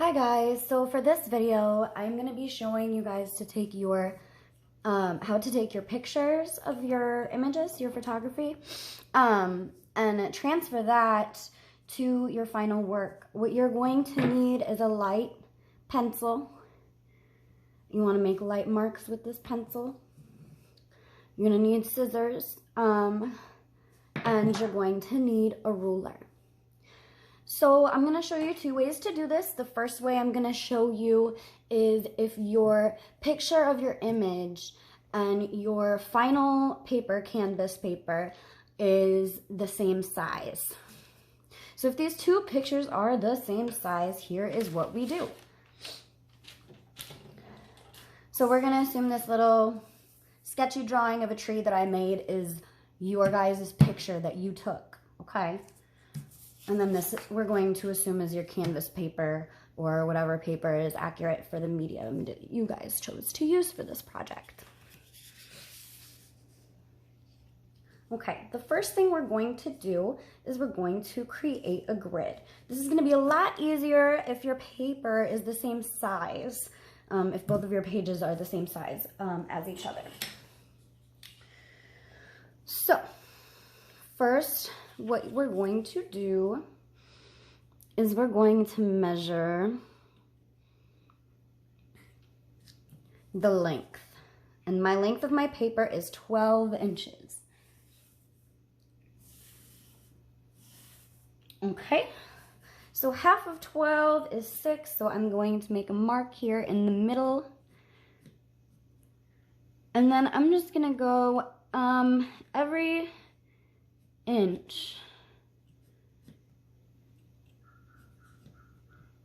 Hi guys, so for this video, I'm going to be showing you guys to take your, how to take your pictures of your images, your photography, and transfer that to your final work. What you're going to need is a light pencil. You want to make light marks with this pencil. You're going to need scissors, and you're going to need a ruler. So I'm going to show you two ways to do this. The first way I'm going to show you is if your picture of your image and your final paper, canvas paper, is the same size. So if these two pictures are the same size, here is what we do. So we're going to assume this little sketchy drawing of a tree that I made is your guys' picture that you took, okay? And then this we're going to assume is your canvas paper or whatever paper is accurate for the medium that you guys chose to use for this project. Okay, the first thing we're going to do is we're going to create a grid. This is going to be a lot easier if your paper is the same size, if both of your pages are the same size as each other. So, first, what we're going to do is we're going to measure the length. And my length of my paper is 12 inches. Okay, so half of 12 is 6, so I'm going to make a mark here in the middle. And then I'm just gonna go every inch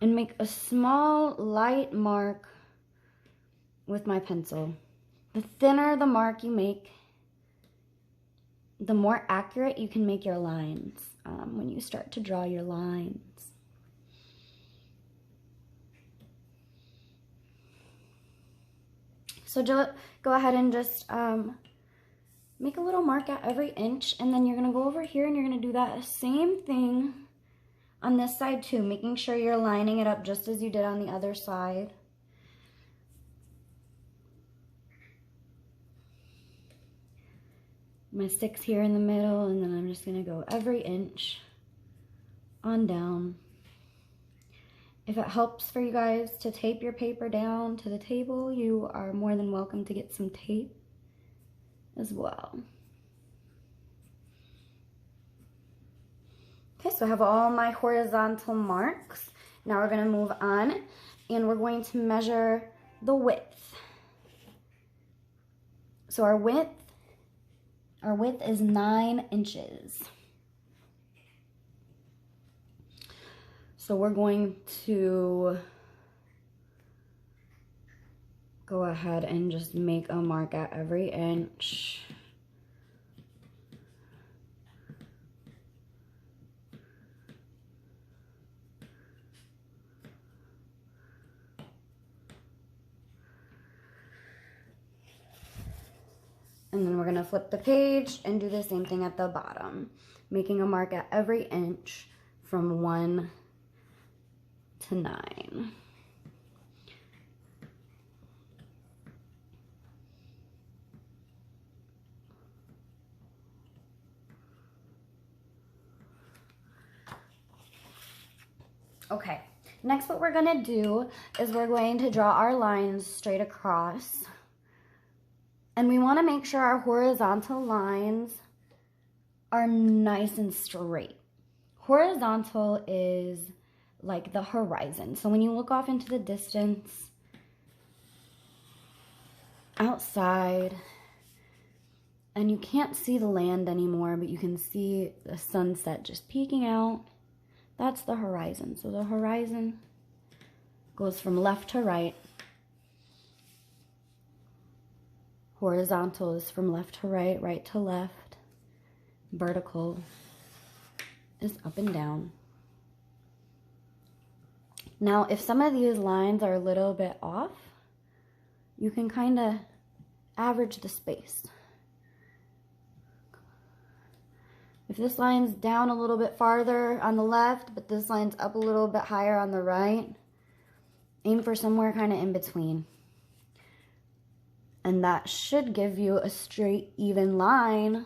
and make a small light mark with my pencil. The thinner the mark you make, the more accurate you can make your lines when you start to draw your lines. So go ahead and just make a little mark at every inch, and then you're gonna go over here and you're gonna do that same thing on this side too, making sure you're lining it up just as you did on the other side. My stick's here in the middle, and then I'm just gonna go every inch on down. If it helps for you guys to tape your paper down to the table, you are more than welcome to get some tape as well. Okay, so I have all my horizontal marks. Now we're going to move on and we're going to measure the width. So our width is 9 inches. So we're going to go ahead and just make a mark at every inch. And then we're going to flip the page and do the same thing at the bottom, making a mark at every inch from 1 to 9. Okay, next what we're going to do is we're going to draw our lines straight across. And we want to make sure our horizontal lines are nice and straight. Horizontal is like the horizon. So when you look off into the distance, outside, and you can't see the land anymore, but you can see the sunset just peeking out, that's the horizon. So the horizon goes from left to right. Horizontal is from left to right, right to left. Vertical is up and down. Now, if some of these lines are a little bit off, you can kind of average the space. If this line's down a little bit farther on the left, but this line's up a little bit higher on the right, Aim for somewhere kind of in between. And that should give you a straight, even line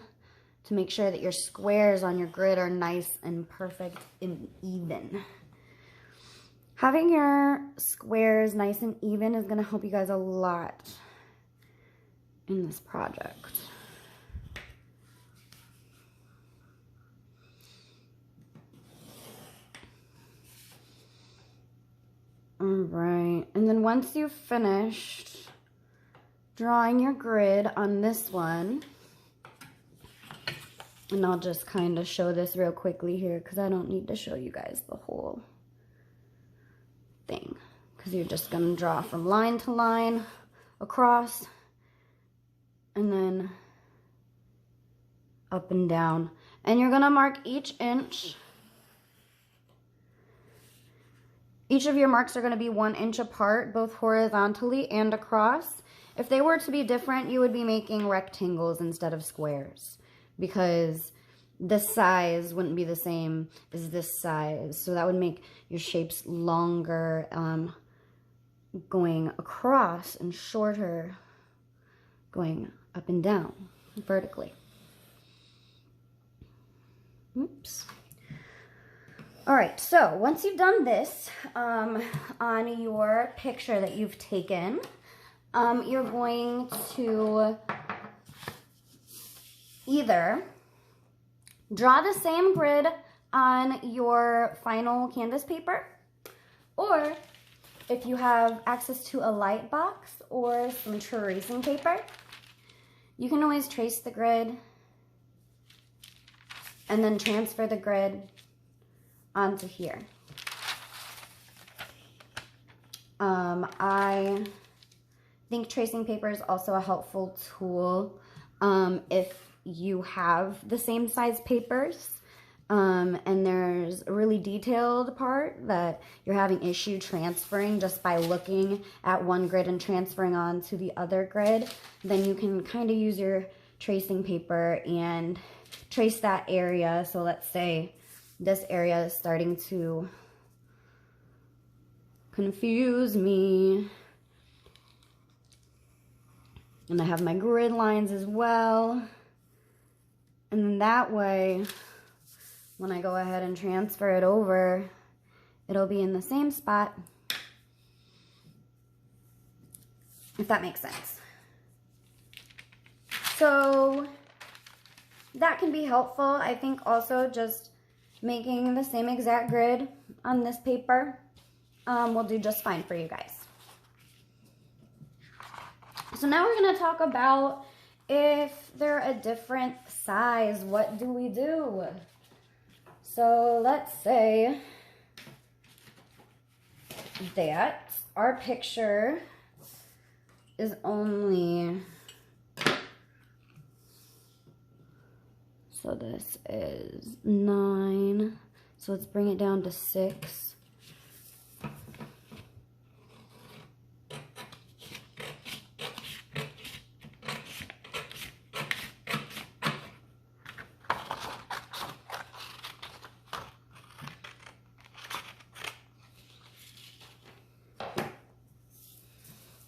to make sure that your squares on your grid are nice and perfect and even. Having your squares nice and even is going to help you guys a lot in this project. All right, and then once you've finished drawing your grid on this one, and I'll just kind of show this real quickly here because I don't need to show you guys the whole thing, because you're just going to draw from line to line across and then up and down, and you're going to mark each inch. Each of your marks are going to be 1 inch apart, both horizontally and across. If they were to be different, you would be making rectangles instead of squares, because this size wouldn't be the same as this size. So that would make your shapes longer going across and shorter going up and down vertically. Oops. All right, so once you've done this on your picture that you've taken, you're going to either draw the same grid on your final canvas paper, or if you have access to a light box or some tracing paper, you can always trace the grid and then transfer the grid onto here. I think tracing paper is also a helpful tool if you have the same size papers and there's a really detailed part that you're having issue transferring just by looking at one grid and transferring on to the other grid, then you can kind of use your tracing paper and trace that area. So let's say this area is starting to confuse me. And I have my grid lines as well. And then that way, when I go ahead and transfer it over, it'll be in the same spot, if that makes sense. So that can be helpful. I think also just making the same exact grid on this paper will do just fine for you guys. So now we're going to talk about if they're a different size, what do we do? So let's say that our picture is only, so this is 9, so let's bring it down to 6.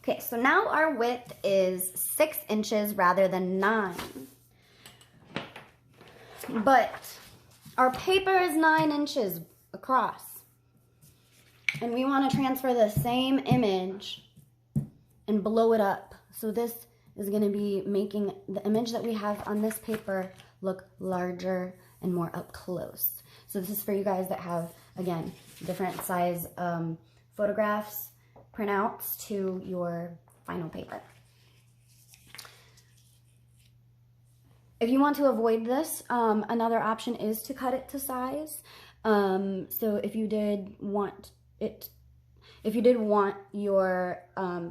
Okay, so now our width is 6 inches rather than 9. But our paper is 9 inches across. And we want to transfer the same image and blow it up. So this is going to be making the image that we have on this paper look larger and more up close. So this is for you guys that have, again, different size photographs, printouts to your final paper. If you want to avoid this, another option is to cut it to size. So if you did want your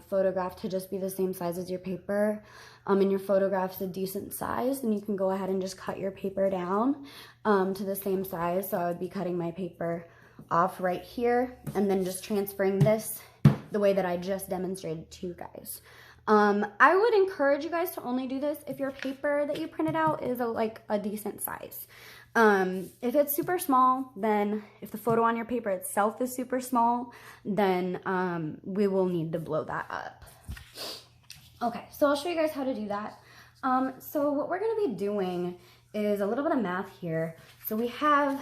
photograph to just be the same size as your paper, and your photograph's a decent size, then you can go ahead and just cut your paper down to the same size. So I would be cutting my paper off right here and then just transferring this the way that I just demonstrated to you guys. I would encourage you guys to only do this if your paper that you printed out is a decent size. If it's super small, then if the photo on your paper itself is super small, then we will need to blow that up. Okay, so I'll show you guys how to do that. So what we're going to be doing is a little bit of math here. So we have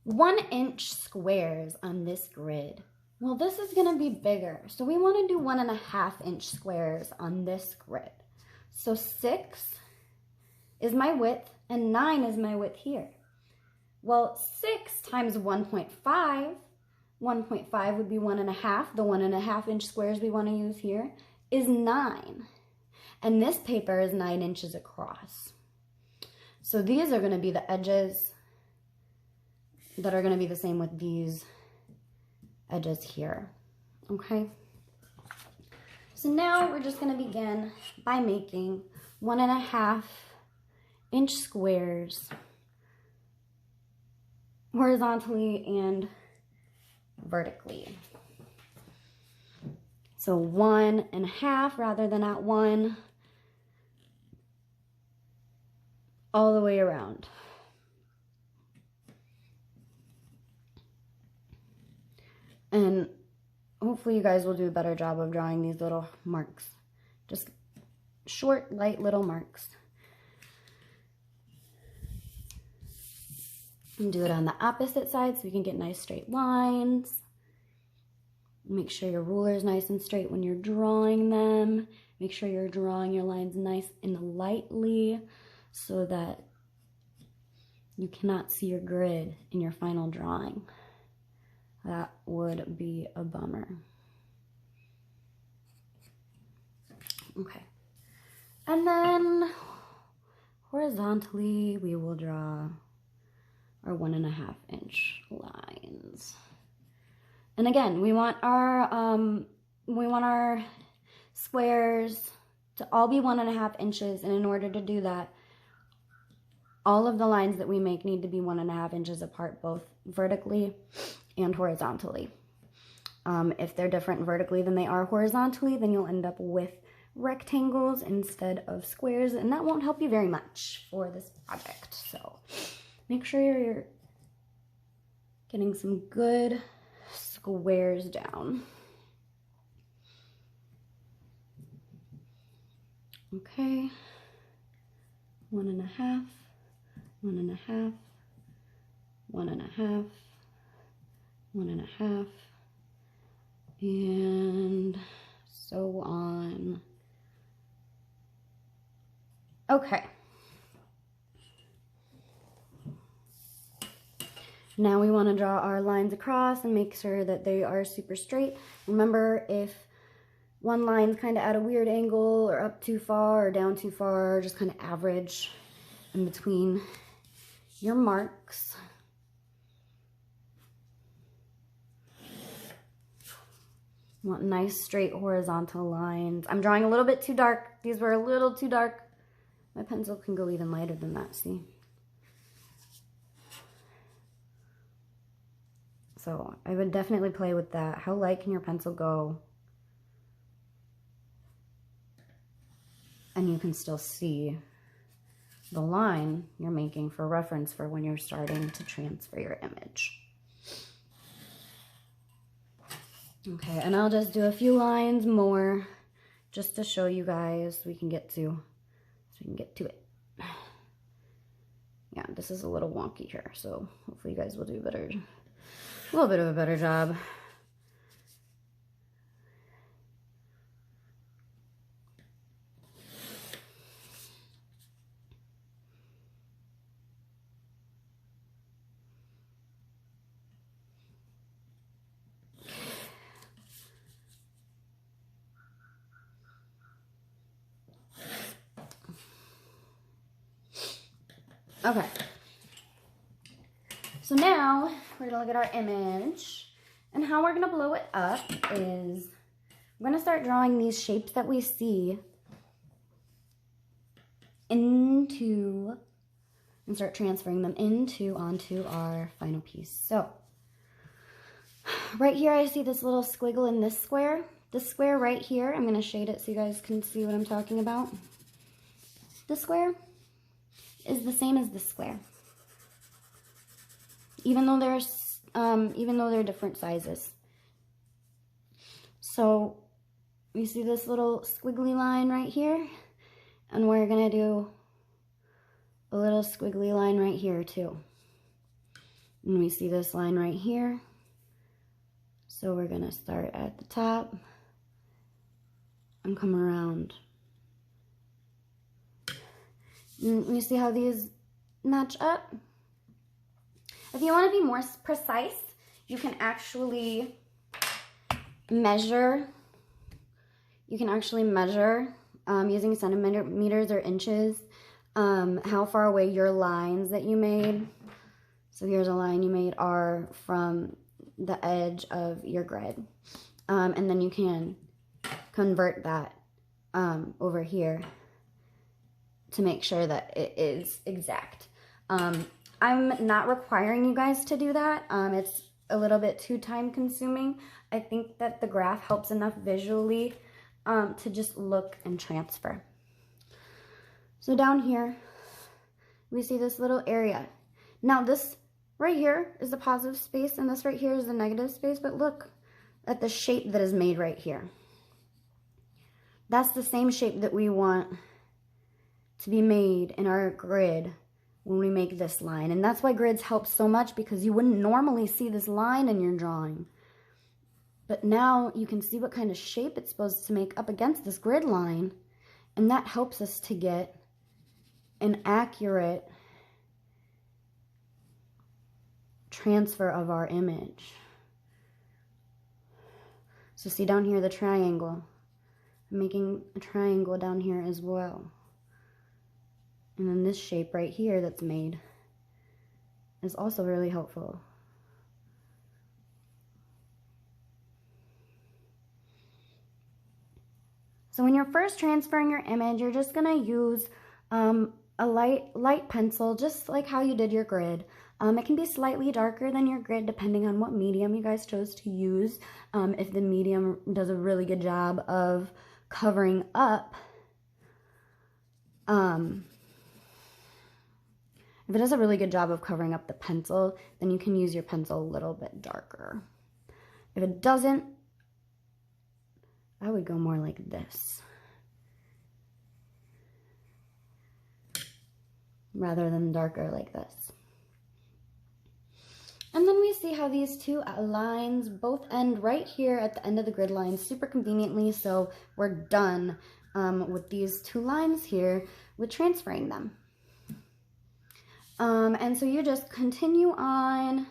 1 inch squares on this grid. Well, this is going to be bigger. So we want to do 1.5 inch squares on this grid. So 6 is my width and 9 is my width here. Well, 6 times 1.5, 1.5 would be 1.5. The 1.5 inch squares we want to use here is 9. And this paper is 9 inches across. So these are going to be the edges that are going to be the same with these edges here. Okay? So now we're just going to begin by making 1.5 inch squares horizontally and vertically. So 1.5 rather than at 1, all the way around. And hopefully you guys will do a better job of drawing these little marks. Just short, light little marks. And do it on the opposite side so we can get nice straight lines. Make sure your ruler is nice and straight when you're drawing them. Make sure you're drawing your lines nice and lightly so that you cannot see your grid in your final drawing. That would be a bummer. Okay. And then horizontally we will draw our 1.5 inch lines. And again, we want our squares to all be 1.5 inches, and in order to do that, all of the lines that we make need to be 1.5 inches apart, both vertically and horizontally. If they're different vertically than they are horizontally, then you'll end up with rectangles instead of squares, and that won't help you very much for this project. So make sure you're getting some good squares down. Okay, 1.5, 1.5, 1.5, 1.5, and so on. Okay. Now we want to draw our lines across and make sure that they are super straight. Remember, if one line's kind of at a weird angle or up too far or down too far, just kind of average in between your marks. You want nice straight horizontal lines. I'm drawing a little bit too dark. These were a little too dark. My pencil can go even lighter than that, see? So I would definitely play with that. How light can your pencil go? And you can still see the line you're making for reference for when you're starting to transfer your image. Okay, and I'll just do a few lines more just to show you guys we can get to it. Yeah, this is a little wonky here, so hopefully you guys will do a little bit of a better job. Okay, so now we're gonna look at our image, and how we're gonna blow it up is we're gonna start drawing these shapes that we see into, and start transferring them onto our final piece. So right here I see this little squiggle in this square. This square right here, I'm gonna shade it so you guys can see what I'm talking about. This square is the same as the square. Even though they're different sizes. So you see this little squiggly line right here? And we're gonna do a little squiggly line right here too. And we see this line right here. So we're gonna start at the top and come around. And you see how these match up? If you want to be more precise, you can actually measure. You can actually measure using centimeters or inches how far away your lines that you made. So here's a line you made are from the edge of your grid. And then you can convert that over here to make sure that it is exact. I'm not requiring you guys to do that. It's a little bit too time consuming. I think that the graph helps enough visually to just look and transfer. So down here, we see this little area. Now this right here is the positive space and this right here is the negative space, but look at the shape that is made right here. That's the same shape that we want to be made in our grid when we make this line. And that's why grids help so much, because you wouldn't normally see this line in your drawing. But now you can see what kind of shape it's supposed to make up against this grid line. And that helps us to get an accurate transfer of our image. So see down here the triangle. I'm making a triangle down here as well. And then this shape right here that's made is also really helpful. So when you're first transferring your image, you're just gonna use a light pencil, just like how you did your grid. It can be slightly darker than your grid depending on what medium you guys chose to use. If the medium does a really good job of covering up, if it does a really good job of covering up the pencil, then you can use your pencil a little bit darker. If it doesn't, I would go more like this, rather than darker like this. And then we see how these two lines both end right here at the end of the grid line super conveniently. So we're done with these two lines here with transferring them. And so you just continue on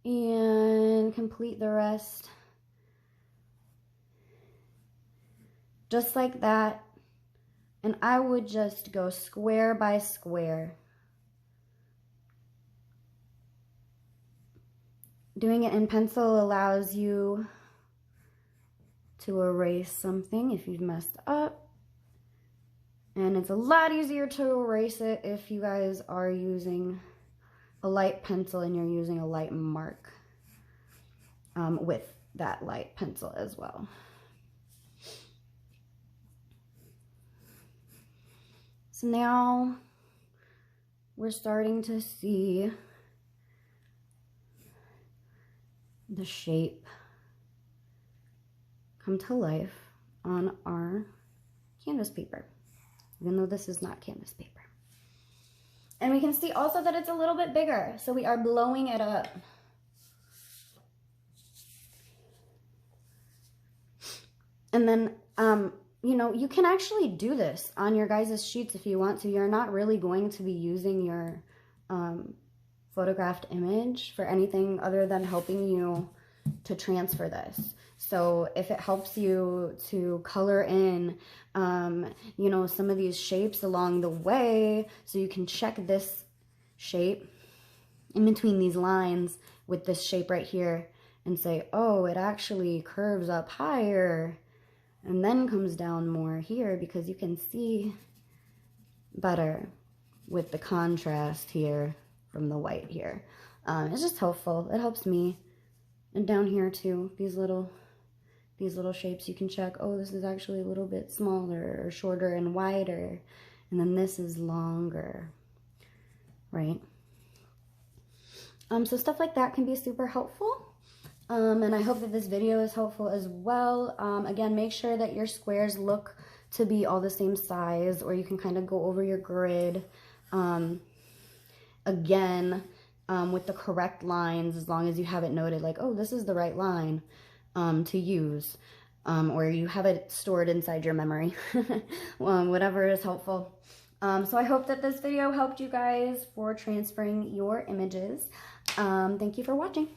and complete the rest just like that. And I would just go square by square. Doing it in pencil allows you to erase something if you've messed up. And it's a lot easier to erase it if you guys are using a light pencil and you're using a light mark with that light pencil as well. So now we're starting to see the shape come to life on our canvas paper, even though this is not canvas paper. And we can see also that it's a little bit bigger, so we are blowing it up. And then, you know, you can actually do this on your guys' sheets if you want to. You're not really going to be using your photographed image for anything other than helping you to transfer this. So if it helps you to color in, you know, some of these shapes along the way, so you can check this shape in between these lines with this shape right here and say, oh, it actually curves up higher and then comes down more here, because you can see better with the contrast here from the white here. It's just helpful. It helps me. And down here too, these little shapes, you can check, oh, this is actually a little bit smaller or shorter and wider, and then this is longer. right? So stuff like that can be super helpful. And I hope that this video is helpful as well. Again, make sure that your squares look to be all the same size, or you can kind of go over your grid again with the correct lines, as long as you have it noted like, oh, this is the right line to use, or you have it stored inside your memory. Whatever is helpful. So I hope that this video helped you guys for transferring your images. Thank you for watching.